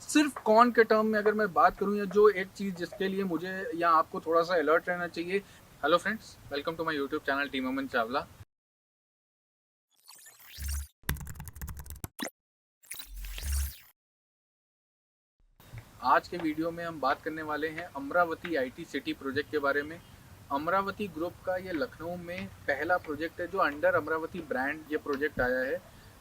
सिर्फ कॉन के टर्म में अगर मैं बात करूं, या जो एक चीज़ जिसके लिए मुझे या आपको थोड़ा सा अलर्ट रहना चाहिए। Hello friends, welcome to my YouTube channel team Aman Chawla. आज के वीडियो में हम बात करने वाले हैं अमरावती आईटी सिटी प्रोजेक्ट के बारे में। अमरावती ग्रुप का ये लखनऊ में पहला प्रोजेक्ट है जो अंडर अमरावती ब्रांड ये प्रोजेक्ट आया है।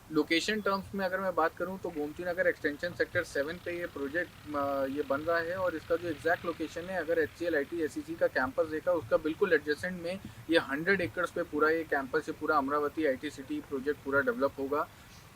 लोकेशन टर्म्स में अगर मैं बात करूं तो गोमती नगर एक्सटेंशन सेक्टर 7 पे ये प्रोजेक्ट ये बन रहा है, और इसका जो एग्जैक्ट लोकेशन है, अगर HCL IT SEC का कैंपस देखा उसका बिल्कुल एडजेसेंट में ये 100 एकड़्स पे पूरा ये कैंपस, ये पूरा अमरावती आईटी सिटी प्रोजेक्ट पूरा डेवलप होगा।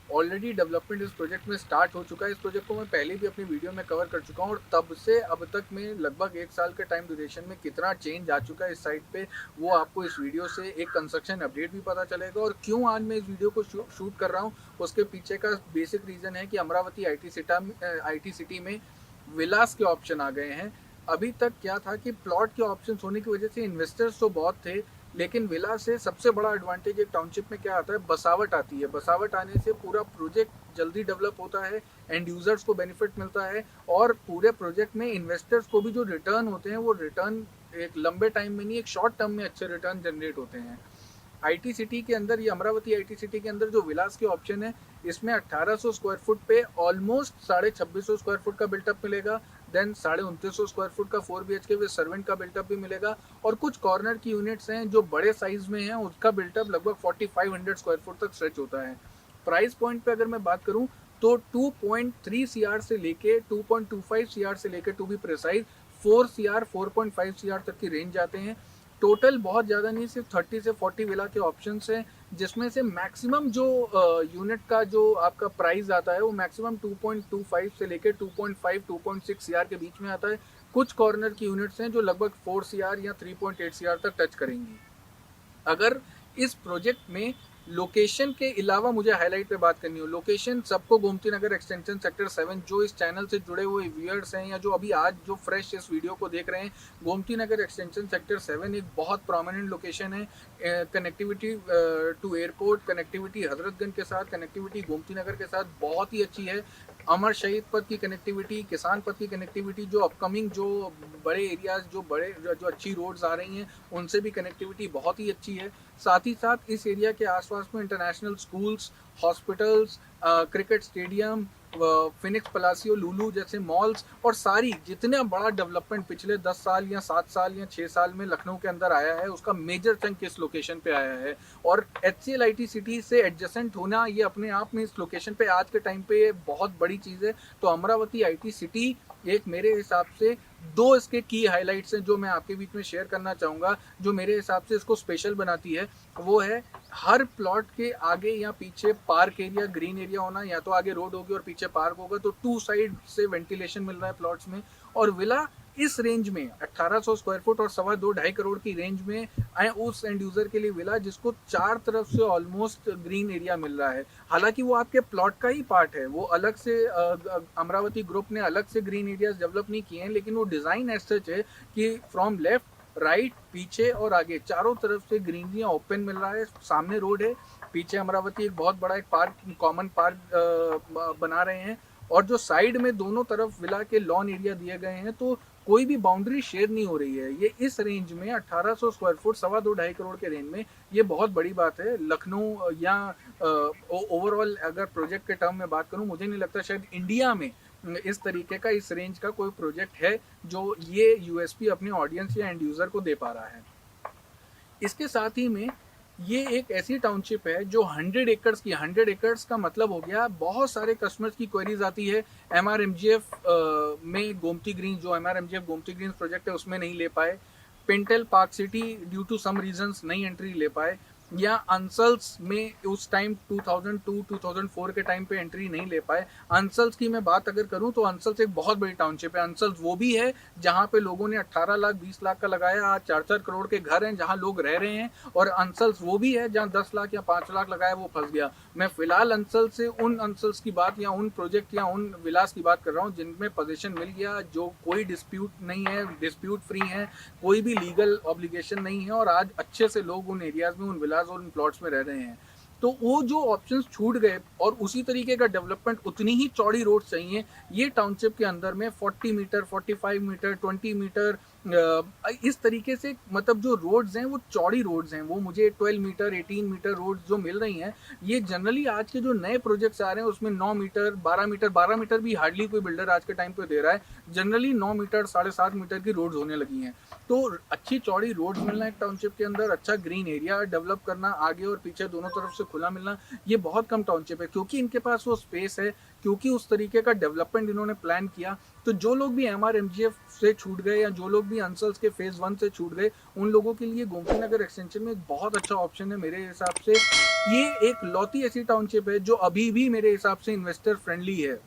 ऑलरेडी डेवलपमेंट इस प्रोजेक्ट में स्टार्ट हो चुका है। इस प्रोजेक्ट को मैं पहले भी अपनी वीडियो में कवर कर चुका हूँ, और तब से अब तक में लगभग 1 साल के टाइम ड्यूरेशन में कितना चेंज आ चुका है इस साइट पे, वो आपको इस वीडियो से एक कंस्ट्रक्शन अपडेट भी पता चलेगा। और क्यों आज मैं इस वीडियो को शूट कर रहा हूँ, उसके पीछे का बेसिक रीज़न है कि अमरावती IT सिटी में विलास के ऑप्शन आ गए हैं। अभी तक क्या था कि प्लॉट के ऑप्शन होने की वजह से इन्वेस्टर्स तो बहुत थे, लेकिन विला से सबसे बड़ा एडवांटेज एक टाउनशिप में क्या आता है, बसावट आती है। बसावट आने से पूरा प्रोजेक्ट जल्दी डेवलप होता है, एंड यूजर्स को बेनिफिट मिलता है, और पूरे प्रोजेक्ट में इन्वेस्टर्स को भी जो रिटर्न होते हैं वो रिटर्न एक लंबे टाइम में नहीं, एक शॉर्ट टर्म में अच्छे रिटर्न जनरेट होते हैं। आईटी सिटी के अंदर, ये अमरावती आईटी सिटी के अंदर जो विलास के ऑप्शन है, इसमें 1800 स्क्वायर फुट पे ऑलमोस्ट 2650 स्क्वायर फुट का बिल्टअप मिलेगा। देन 2950 स्क्वायर फुट का 4 BHK विद सर्वेंट का बिल्टअप भी मिलेगा। और कुछ कॉर्नर की यूनिट्स हैं जो बड़े साइज में हैं, उसका बिल्टअप लगभग 4500 स्क्वायर फुट तक स्ट्रेच होता है। प्राइस पॉइंट पे अगर मैं बात करूं तो 2.3 CR से लेके 2.25 CR से लेके, to be precise 4 CR 4.5 CR तक की रेंज आते हैं। टोटल बहुत ज़्यादा नहीं, सिर्फ 30 से 40 विला के ऑप्शन हैं, जिसमें से मैक्सिमम जो यूनिट का जो आपका प्राइस आता है वो मैक्सिमम 2.25 से लेकर 2.5 2.6 CR के बीच में आता है। कुछ कॉर्नर की यूनिट्स हैं जो लगभग 4 CR या 3.8 CR तक टच करेंगी। अगर इस प्रोजेक्ट में लोकेशन के अलावा मुझे हाईलाइट पे बात करनी हो, लोकेशन सबको गोमती नगर एक्सटेंशन सेक्टर 7, जो इस चैनल से जुड़े हुए व्यूअर्स हैं या जो अभी आज जो फ्रेश इस वीडियो को देख रहे हैं, गोमती नगर एक्सटेंशन सेक्टर 7 एक बहुत प्रोमिनेंट लोकेशन है। Connectivity to airport, connectivity Hazratganj के साथ, कनेक्टिविटी गोमती नगर के साथ बहुत ही अच्छी है। अमर शहीद पथ की कनेक्टिविटी, किसान पथ की कनेक्टिविटी, जो अपकमिंग जो बड़े एरियाज, जो अच्छी रोड्स आ रही हैं, उनसे भी कनेक्टिविटी बहुत ही अच्छी है। साथ ही साथ इस एरिया के आसपास में international schools, hospitals, cricket stadium, Phoenix Palassio, Lulu जैसे मॉल्स, और सारी जितना बड़ा डेवलपमेंट पिछले 10 साल या 7 साल या 6 साल में लखनऊ के अंदर आया है, उसका मेजर चंक इस लोकेशन पे आया है। और HCL IT सिटी से एडजेसेंट होना ये अपने आप में इस लोकेशन पे आज के टाइम पे बहुत बड़ी चीज़ है। तो अमरावती IT सिटी एक मेरे हिसाब से, दो इसके की हाइलाइट्स हैं जो मैं आपके बीच में शेयर करना चाहूँगा, जो मेरे हिसाब से इसको स्पेशल बनाती है। वो है, हर प्लॉट के आगे या पीछे पार्क एरिया, ग्रीन एरिया होना, या तो आगे रोड होगी और पीछे पार्क होगा, तो 2 साइड से वेंटिलेशन मिल रहा है प्लॉट्स में। और विला इस रेंज में 1800 स्क्वायर फुट और 2.25 करोड़ की रेंज में आए उस एंड यूजर के लिए विला जिसको चार तरफ से ऑलमोस्ट ग्रीन एरिया मिल रहा है। हालांकि वो आपके प्लॉट का ही पार्ट है, वो अलग से अमरावती ग्रुप ने अलग से ग्रीन एरियाज डेवलप नहीं किए हैं, लेकिन वो डिजाइन ऐसा है कि फ्रॉम लेफ्ट, राइट, पीछे और आगे चारों तरफ से ग्रीनरियाँ ओपन मिल रहा है। सामने रोड है, पीछे अमरावती एक बहुत बड़ा एक पार्क, कॉमन पार्क बना रहे हैं, और जो साइड में दोनों तरफ विला के लॉन एरिया दिए गए हैं, तो कोई भी बाउंड्री शेयर नहीं हो रही है। ये इस रेंज में 1800 स्क्वायर फुट 2.25 करोड़ के रेंज में, ये बहुत बड़ी बात है। लखनऊ या ओवरऑल अगर प्रोजेक्ट के टर्म में बात करूं, मुझे नहीं लगता शायद इंडिया में इस तरीके का, इस रेंज का कोई प्रोजेक्ट है जो ये यूएसपी अपने ऑडियंस या एंड यूजर को दे पा रहा है। इसके साथ ही में ये एक ऐसी टाउनशिप है जो 100 एकर्स की, 100 एकर्स का मतलब हो गया बहुत सारे कस्टमर्स की क्वेरीज आती है। MRMGF में गोमती ग्रीन, जो MRMGF गोमती ग्रीन प्रोजेक्ट है उसमें नहीं ले पाए, पिंटल Park City due to some reasons नहीं एंट्री ले पाए, या अंसल्स में उस टाइम 2002-2004 के टाइम पे एंट्री नहीं ले पाए। अंसल्स की मैं बात अगर करूं तो अंसल्स एक बहुत बड़ी टाउनशिप है। अंसल्स वो भी है जहां पे लोगों ने 18 लाख 20 लाख का लगाया, आज 4-4 करोड़ के घर हैं जहां लोग रह रहे हैं। और अंसल्स वो भी है जहां 10 लाख या 5 लाख लगाया वो फंस गया। मैं फिलहाल अंसल से उन अंसल्स की बात या उन प्रोजेक्ट या उन विलास की बात कर रहा हूँ जिनमें पोजीशन मिल गया, जो कोई डिस्प्यूट नहीं है, डिस्प्यूट फ्री है, कोई भी लीगल ऑब्लिगेशन नहीं है, और आज अच्छे से लोग उन एरियाज में, उन विलास और उन प्लॉट्स में रह रहे हैं। तो वो जो ऑप्शंस छूट गए और उसी तरीके का डेवलपमेंट, उतनी ही चौड़ी रोड चाहिए ये टाउनशिप के अंदर में 40 मीटर, 45 मीटर, 20 मीटर, इस तरीके से मतलब जो रोड्स हैं वो चौड़ी रोड्स हैं, वो मुझे 12 मीटर, 18 मीटर रोड्स जो मिल रही हैं, ये जनरली आज के जो नए प्रोजेक्ट्स आ रहे हैं उसमें 9 मीटर, 12 मीटर, 12 मीटर भी हार्डली कोई बिल्डर आज के टाइम पे दे रहा है। जनरली 9 मीटर, 7.5 मीटर की रोड्स होने लगी हैं। तो अच्छी चौड़ी रोड्स मिलना एक टाउनशिप के अंदर, अच्छा ग्रीन एरिया डेवलप करना, आगे और पीछे दोनों तरफ से खुला मिलना, ये बहुत कम टाउनशिप है, क्योंकि इनके पास वो स्पेस है, क्योंकि उस तरीके का डेवलपमेंट इन्होंने प्लान किया। तो जो लोग भी MRMGF से छूट गए या जो लोग भी अंसल्स के फेज 1 से छूट गए, उन लोगों के लिए गोमती नगर एक्सटेंशन में एक बहुत अच्छा ऑप्शन है मेरे हिसाब से। ये एक लौती ऐसी टाउनशिप है जो अभी भी मेरे हिसाब से इन्वेस्टर फ्रेंडली है।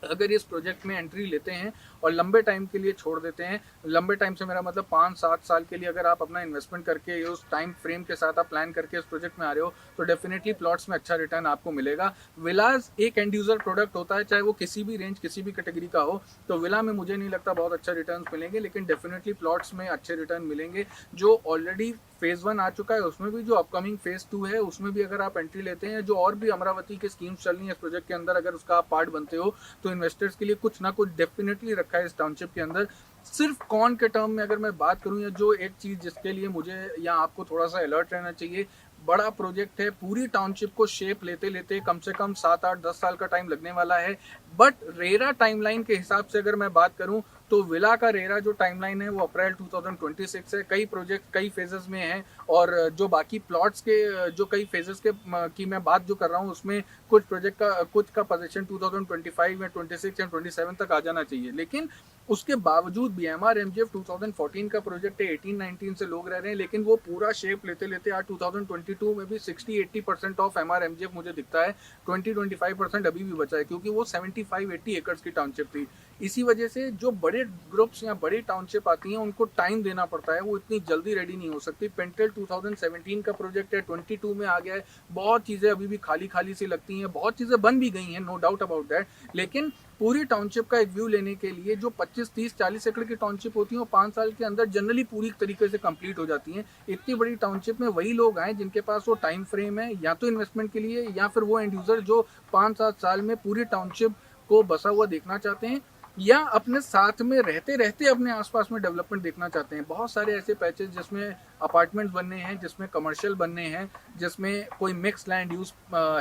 अगर इस प्रोजेक्ट में एंट्री लेते हैं और लंबे टाइम के लिए छोड़ देते हैं, लंबे टाइम से मेरा मतलब 5-7 साल के लिए अगर आप अपना इन्वेस्टमेंट करके उस टाइम फ्रेम के साथ आप प्लान करके इस प्रोजेक्ट में आ रहे हो, तो डेफिनेटली प्लॉट्स में अच्छा रिटर्न आपको मिलेगा। विलाज एक एंड यूजर प्रोडक्ट होता है, चाहे वो किसी भी रेंज, किसी भी कैटेगरी का हो, तो विला में मुझे नहीं लगता बहुत अच्छा रिटर्न मिलेंगे, लेकिन डेफिनेटली प्लॉट्स में अच्छे रिटर्न मिलेंगे। जो ऑलरेडी फेज 1 आ चुका है उसमें भी, जो अपकमिंग फेज 2 है उसमें भी अगर आप एंट्री लेते हैं, जो और भी अमरावती की स्कीम्स चल रही है इस प्रोजेक्ट के अंदर, अगर उसका आप पार्ट बनते हो, तो इन्वेस्टर्स के लिए कुछ ना कुछ डेफिनेटली रखा है इस टाउनशिप के अंदर। सिर्फ कॉन के टर्म में अगर मैं बात करूं, या जो एक चीज जिसके लिए मुझे या आपको थोड़ा सा अलर्ट रहना चाहिए, बड़ा प्रोजेक्ट है, पूरी टाउनशिप को शेप लेते लेते कम से कम 7-8-10 साल का टाइम लगने वाला है। बट रेरा टाइमलाइन के हिसाब से अगर मैं बात करूं, तो विला का रेरा जो टाइमलाइन है वो अप्रैल 2026 है। कई प्रोजेक्ट कई फेजेस में हैं, और जो बाकी प्लॉट्स के जो कई फेजेस के की मैं बात जो कर रहा हूँ, उसमें कुछ प्रोजेक्ट का कुछ का पोजीशन 2025 या 26 या 27 तक आ जाना चाहिए। लेकिन उसके बावजूद भी MRMGF 2014 का प्रोजेक्ट है, 18-19 से लोग रह रहे हैं, लेकिन वो पूरा शेप लेते लेते आज 2022 में भी 60-80% ऑफ MRMGF मुझे दिखता है। 20-25% अभी भी बचा है, क्योंकि वो 75-80 एकड़ की टाउनशिप थी। इसी वजह से जो बड़े ग्रुप्स या बड़ी टाउनशिप आती हैं उनको टाइम देना पड़ता है, वो इतनी जल्दी रेडी नहीं हो सकती। पेंटेल 2017 का प्रोजेक्ट है, 22 में आ गया है, बहुत चीज़ें अभी भी खाली खाली सी लगती हैं, बहुत चीज़ें बन भी गई हैं, नो डाउट अबाउट दैट, लेकिन पूरी टाउनशिप का एक व्यू लेने के लिए जो 25, 30, 40 एकड़ की टाउनशिप होती है वो 5 साल के अंदर जनरली पूरी तरीके से कंप्लीट हो जाती हैं। इतनी बड़ी टाउनशिप में वही लोग आए जिनके पास वो टाइम फ्रेम है, या तो इन्वेस्टमेंट के लिए, या फिर वो एंड यूजर जो 5-7 साल में पूरी टाउनशिप को बसा हुआ देखना चाहते हैं, या अपने साथ में रहते रहते अपने आसपास में डेवलपमेंट देखना चाहते हैं। बहुत सारे ऐसे पैचेस जिसमें अपार्टमेंट्स बनने हैं, जिसमें कमर्शियल बनने हैं, जिसमें कोई मिक्स लैंड यूज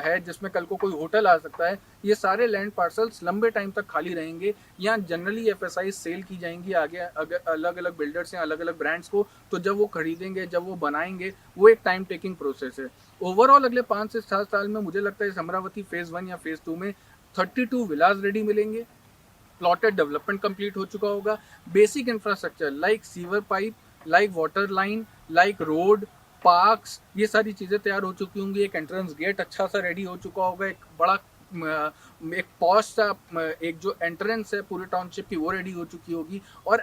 है, जिसमें कल को कोई होटल आ सकता है, ये सारे लैंड पार्सल्स लंबे टाइम तक खाली रहेंगे, या जनरली FSI सेल की जाएंगी आगे अलग अलग बिल्डर्स या अलग अलग ब्रांड्स को। तो जब वो खरीदेंगे, जब वो बनाएंगे, वो एक टाइम टेकिंग प्रोसेस है। ओवरऑल अगले 5 से 7 साल में मुझे लगता है इस अमरावती फेज 1 या फेज 2 में 32 विलाज रेडी मिलेंगे, प्लॉटेड डेवलपमेंट कंप्लीट हो चुका होगा, basic infrastructure like sewer pipe, like water line, like road, parks, ये सारी चीज़ें तैयार हो चुकी होंगी, एक एंट्रेंस गेट अच्छा सा रेडी हो चुका होगा, एक बड़ा एक पॉश सा एक जो एंट्रेंस है पूरी टाउनशिप की वो रेडी हो चुकी होगी। और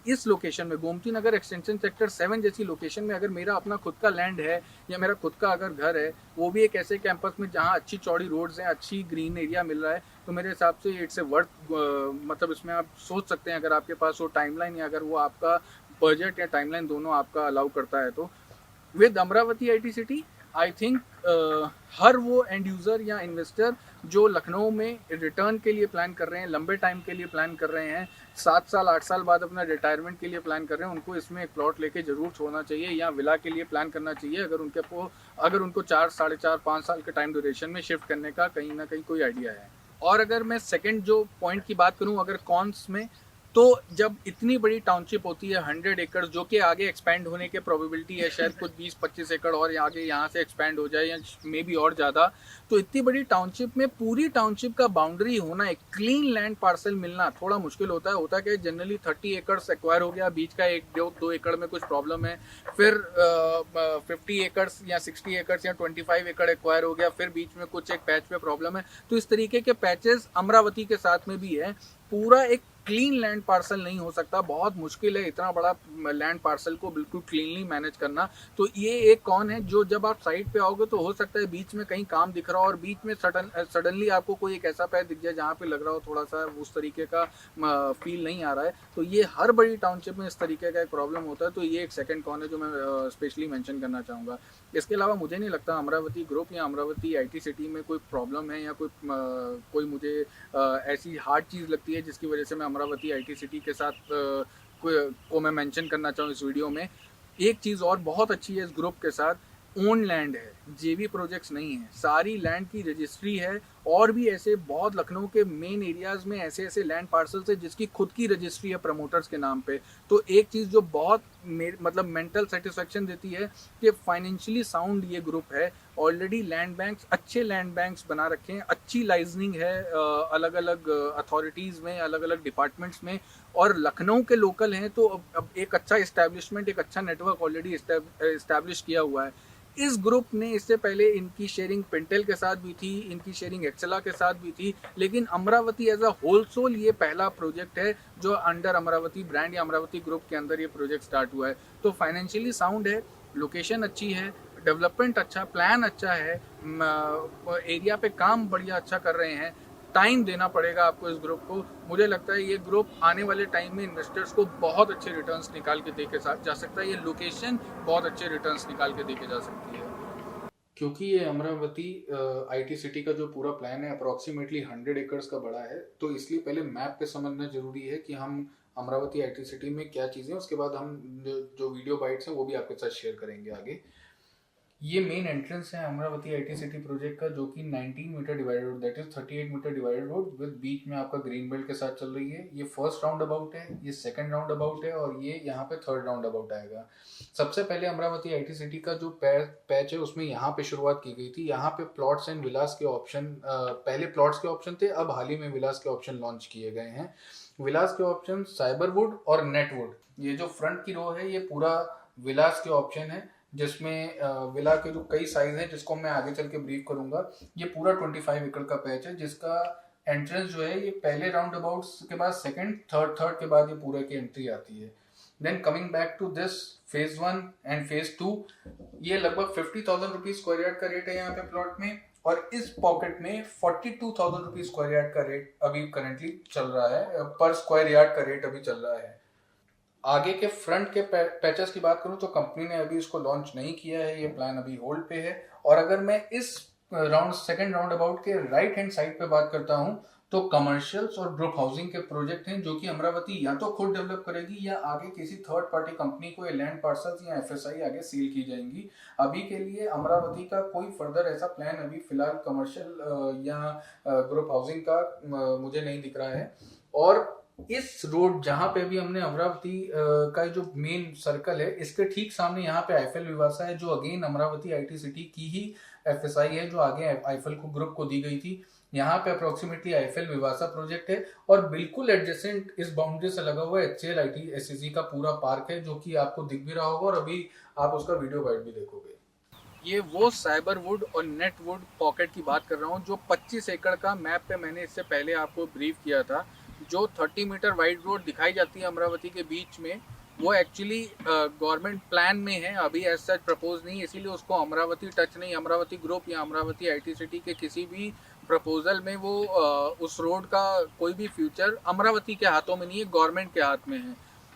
इस लोकेशन में गोमती नगर एक्सटेंशन सेक्टर 7 जैसी लोकेशन में अगर मेरा अपना खुद का लैंड है या मेरा खुद का अगर घर है, वो भी एक ऐसे कैंपस में जहाँ अच्छी चौड़ी रोड्स हैं, अच्छी ग्रीन एरिया मिल रहा है, तो मेरे हिसाब से इट्स ए वर्थ, मतलब इसमें आप सोच सकते हैं अगर आपके पास वो टाइमलाइन या अगर वो आपका बजट या टाइमलाइन दोनों आपका अलाउ करता है तो। With Amaravati IT city I think हर वो एंड यूज़र या इन्वेस्टर जो लखनऊ में रिटर्न के लिए प्लान कर रहे हैं, लंबे टाइम के लिए प्लान कर रहे हैं, 7 साल 8 साल बाद अपना रिटायरमेंट के लिए प्लान कर रहे हैं, उनको इसमें एक प्लॉट लेके जरूर छोड़ना चाहिए, या विला के लिए प्लान करना चाहिए अगर उनको 4, 4.5, 5 साल के टाइम ड्यूरेशन में शिफ्ट करने का कहीं ना कहीं कोई आइडिया है। और अगर मैं सेकंड जो पॉइंट की बात करूं अगर कॉन्स में, तो जब इतनी बड़ी टाउनशिप होती है 100 एकड़, जो कि आगे एक्सपैंड होने की प्रोबेबिलिटी है, शायद कुछ 20-25 एकड़ और आगे यहाँ से एक्सपैंड हो जाए या मे बी और ज़्यादा, तो इतनी बड़ी टाउनशिप में पूरी टाउनशिप का बाउंड्री होना, एक क्लीन लैंड पार्सल मिलना थोड़ा मुश्किल होता है कि जनरली 30 एकड़ एक्वायर हो गया, बीच का 1-2 एकड़ में कुछ प्रॉब्लम है, फिर 50 एकड़ या 60 एकड़ या 25 एकड़ एक्वायर हो गया, फिर बीच में कुछ एक पैच पे प्रॉब्लम है। तो इस तरीके के पैचेस अमरावती के साथ में भी है। पूरा एक क्लीन लैंड पार्सल नहीं हो सकता, बहुत मुश्किल है इतना बड़ा लैंड पार्सल को बिल्कुल क्लीनली मैनेज करना। तो ये एक कौन है जो जब आप साइट पे आओगे तो हो सकता है बीच में कहीं काम दिख रहा हो और बीच में सडनली आपको कोई एक ऐसा पैच दिख जाए जहाँ पे लग रहा हो थोड़ा सा उस तरीके का फील नहीं आ रहा है। तो ये हर बड़ी टाउनशिप में इस तरीके का एक प्रॉब्लम होता है। तो ये एक सेकंड कौन है जो मैं स्पेशली मेंशन करना चाहूँगा। इसके अलावा मुझे नहीं लगता अमरावती ग्रुप या अमरावती आईटी सिटी में कोई प्रॉब्लम है या कोई मुझे ऐसी हार्ड चीज़ लगती है जिसकी वजह से मैं अमरावती आईटी सिटी के साथ को मैं मेंशन करना चाहूँ इस वीडियो में। एक चीज़ और बहुत अच्छी है इस ग्रुप के साथ, ओन लैंड है, जेवी प्रोजेक्ट्स नहीं है, सारी लैंड की रजिस्ट्री है। और भी ऐसे बहुत लखनऊ के मेन एरियाज में ऐसे ऐसे लैंड पार्सल्स है जिसकी खुद की रजिस्ट्री है प्रमोटर्स के नाम पे। तो एक चीज़ जो बहुत मतलब मेंटल सेटिस्फेक्शन देती है कि फाइनेंशियली साउंड ये ग्रुप है। ऑलरेडी लैंड बैंक्स, अच्छे लैंड बैंक्स बना रखे हैं, अच्छी लाइजनिंग है अलग अलग अथॉरिटीज़ में, अलग अलग डिपार्टमेंट्स में, और लखनऊ के लोकल हैं। तो अब एक अच्छा इस्टेब्लिशमेंट, एक अच्छा नेटवर्क ऑलरेडी इस्टेब्लिश किया हुआ है। इस ग्रुप ने इससे पहले इनकी शेयरिंग पेंटेल के साथ भी थी, इनकी शेयरिंग एक्सेला के साथ भी थी, लेकिन अमरावती एज अ होलसोल ये पहला प्रोजेक्ट है जो अंडर अमरावती ब्रांड या अमरावती ग्रुप के अंदर ये प्रोजेक्ट स्टार्ट हुआ है। तो फाइनेंशियली साउंड है, लोकेशन अच्छी है, डेवलपमेंट अच्छा, प्लान अच्छा है, एरिया पे काम बढ़िया अच्छा कर रहे हैं। टाइम देना पड़ेगा आपको इस ग्रुप को। मुझे लगता है ये ग्रुप आने वाले टाइम में इन्वेस्टर्स को बहुत अच्छे रिटर्न्स निकाल के दे के जा सकता है। ये लोकेशन बहुत अच्छे रिटर्न्स निकाल के दे के जा सकती है। क्योंकि ये अमरावती आईटी सिटी का जो पूरा प्लान है अप्रोक्सीमेटली 100 एकर्स का बड़ा है, तो इसलिए पहले मैप पे समझना जरूरी है कि हम अमरावती आईटी सिटी में क्या चीज़ें, उसके बाद हम जो वीडियो बाइट्स हैं वो भी आपके साथ शेयर करेंगे आगे। ये मेन एंट्रेंस है अमरावती आईटी सिटी प्रोजेक्ट का, जो कि 19 meter divided road, that is 38 meter divided road with बीच में आपका ग्रीन बेल्ट के साथ चल रही है। ये फर्स्ट राउंड अबाउट है, ये सेकंड राउंड अबाउट है, और ये यहाँ पे थर्ड राउंड अबाउट आएगा। सबसे पहले अमरावती आईटी सिटी का जो पैच है उसमें यहाँ पे शुरुआत की गई थी। यहाँ पे प्लॉट्स एंड विलास के ऑप्शन, पहले प्लॉट्स के ऑप्शन थे, अब हाल ही में विलास के ऑप्शन लॉन्च किए गए हैं। विलास के ऑप्शन साइबरवुड और नेटवुड, ये जो फ्रंट की रो है ये पूरा विलास के ऑप्शन है, जिसमें विला के जो कई साइज हैं जिसको मैं आगे चल के ब्रीफ करूंगा। ये पूरा 25 एकड़ का पैच है जिसका एंट्रेंस जो है ये पहले राउंड अबाउट के बाद सेकंड, थर्ड के बाद ये पूरे की एंट्री आती है। Then coming back to this phase 1 and phase 2, ये लगभग 50,000 रुपीज स्क्वायर यार्ड का रेट है यहाँ पे प्लॉट में, और इस पॉकेट में 42,000 रुपीज स्क्वायर यार्ड का रेट अभी करेंटली चल रहा है, पर स्क्वायर यार्ड का रेट अभी चल रहा है। आगे के फ्रंट के पैचेस की बात करूं तो कंपनी ने अभी इसको लॉन्च नहीं किया है, ये प्लान अभी होल्ड पे है। और अगर मैं इस सेकंड राउंड अबाउट के राइट हैंड साइड पे बात करता हूं तो कमर्शियल्स और ग्रुप हाउसिंग के प्रोजेक्ट हैं जो कि अमरावती या तो खुद डेवलप करेगी या आगे किसी थर्ड पार्टी कंपनी को ये लैंड पार्सल्स या एफएसआई आगे सील की जाएंगी। अभी के लिए अमरावती का कोई फर्दर ऐसा प्लान अभी फिलहाल कमर्शियल या ग्रुप हाउसिंग का मुझे नहीं दिख रहा है। और इस रोड जहां पे भी हमने अमरावती का जो मेन सर्कल है इसके ठीक सामने यहाँ पे आईफेल विवासा है, जो अगेन अमरावती आईटी सिटी की ही एफएसआई है जो आगे आईफेल को ग्रुप को दी गई थी। यहाँ पे अप्रोक्सीमेटली आईफेल विवासा प्रोजेक्ट है, और बिल्कुल एडजेसेंट इस बाउंड्री से लगा हुआ एचएल आईटी एसईसी का पूरा पार्क है जो कि आपको दिख भी रहा होगा, और अभी आप उसका वीडियो गाइड भी देखोगे। ये वो साइबरवुड और नेटवुड पॉकेट की बात कर रहा हूँ जो 25 एकड़ का मैप पे मैंने इससे पहले आपको ब्रीफ किया था। जो 30 मीटर वाइड रोड दिखाई जाती है अमरावती के बीच में, वो एक्चुअली गवर्नमेंट प्लान में है, अभी एज सच प्रपोज नहीं, इसीलिए उसको अमरावती टच नहीं, अमरावती ग्रुप या अमरावती आईटी सिटी के किसी भी प्रपोजल में वो उस रोड का कोई भी फ्यूचर अमरावती के हाथों में नहीं है, गवर्नमेंट के हाथ में है।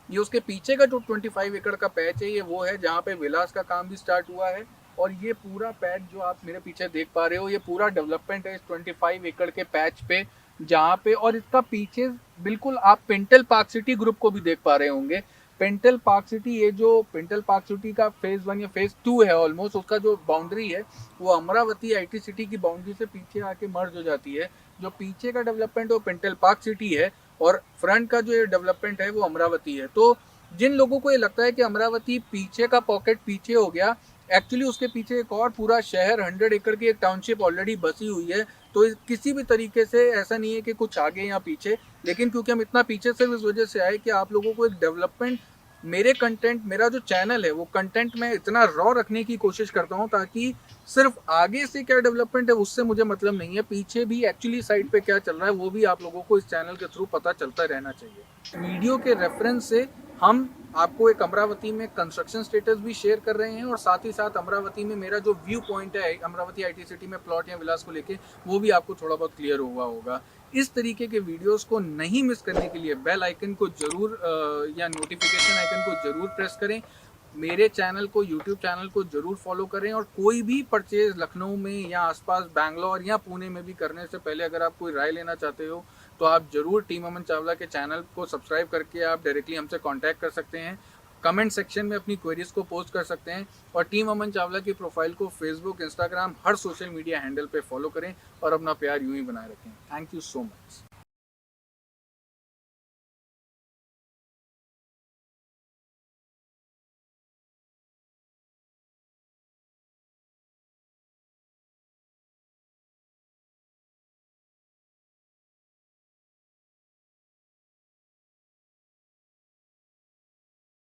ये उसके पीछे का जो 25 एकड़ का पैच है ये वो है जहाँ पे विलास का काम भी स्टार्ट हुआ है, और ये पूरा पैच जो आप मेरे पीछे देख पा रहे हो ये पूरा डेवलपमेंट है इस 25 एकड़ के पैच पे, जहाँ पे, और इसका पीछे बिल्कुल आप पेंटल पार्क सिटी ग्रुप को भी देख पा रहे होंगे। पेंटल पार्क सिटी, ये जो पेंटल पार्क सिटी का फेज 1 या फेज 2 है ऑलमोस्ट, उसका जो बाउंड्री है वो अमरावती आईटी सिटी की बाउंड्री से पीछे आके मर्ज हो जाती है। जो पीछे का डेवलपमेंट वो पेंटल पार्क सिटी है, और फ्रंट का जो डेवलपमेंट है वो अमरावती है। तो जिन लोगों को ये लगता है कि अमरावती पीछे का पॉकेट पीछे हो गया, एक्चुअली उसके पीछे एक और पूरा शहर 100 एकड़ की एक टाउनशिप ऑलरेडी बसी हुई है। तो किसी भी तरीके से ऐसा नहीं है कि कुछ आगे या पीछे, लेकिन क्योंकि हम इतना पीछे से इस वजह से आए कि आप लोगों को एक डेवलपमेंट मेरे कंटेंट, मेरा जो चैनल है वो कंटेंट में इतना रॉ रखने की कोशिश करता हूँ ताकि सिर्फ आगे से क्या डेवलपमेंट है उससे मुझे मतलब नहीं है, पीछे भी एक्चुअली साइड पे क्या चल रहा है वो भी आप लोगों को इस चैनल के थ्रू पता चलता रहना चाहिए। वीडियो के रेफरेंस से हम आपको एक अमरावती में कंस्ट्रक्शन स्टेटस भी शेयर कर रहे हैं और साथ ही साथ अमरावती में मेरा जो व्यू पॉइंट है अमरावती आईटी सिटी में प्लॉट या विलास को लेके वो भी आपको थोड़ा बहुत क्लियर हुआ होगा। इस तरीके के वीडियोस को नहीं मिस करने के लिए बेल आइकन को जरूर या नोटिफिकेशन आइकन को जरूर प्रेस करें। मेरे चैनल को, यूट्यूब चैनल को जरूर फॉलो करें और कोई भी परचेज लखनऊ में या आसपास बैंगलोर या पुणे में भी करने से पहले अगर आप कोई राय लेना चाहते हो तो आप जरूर टीम अमन चावला के चैनल को सब्सक्राइब करके आप डायरेक्टली हमसे कांटेक्ट कर सकते हैं। कमेंट सेक्शन में अपनी क्वेरीज को पोस्ट कर सकते हैं और टीम अमन चावला की प्रोफाइल को फेसबुक, इंस्टाग्राम, हर सोशल मीडिया हैंडल पे फॉलो करें और अपना प्यार यूं ही बनाए रखें। Thank you so much.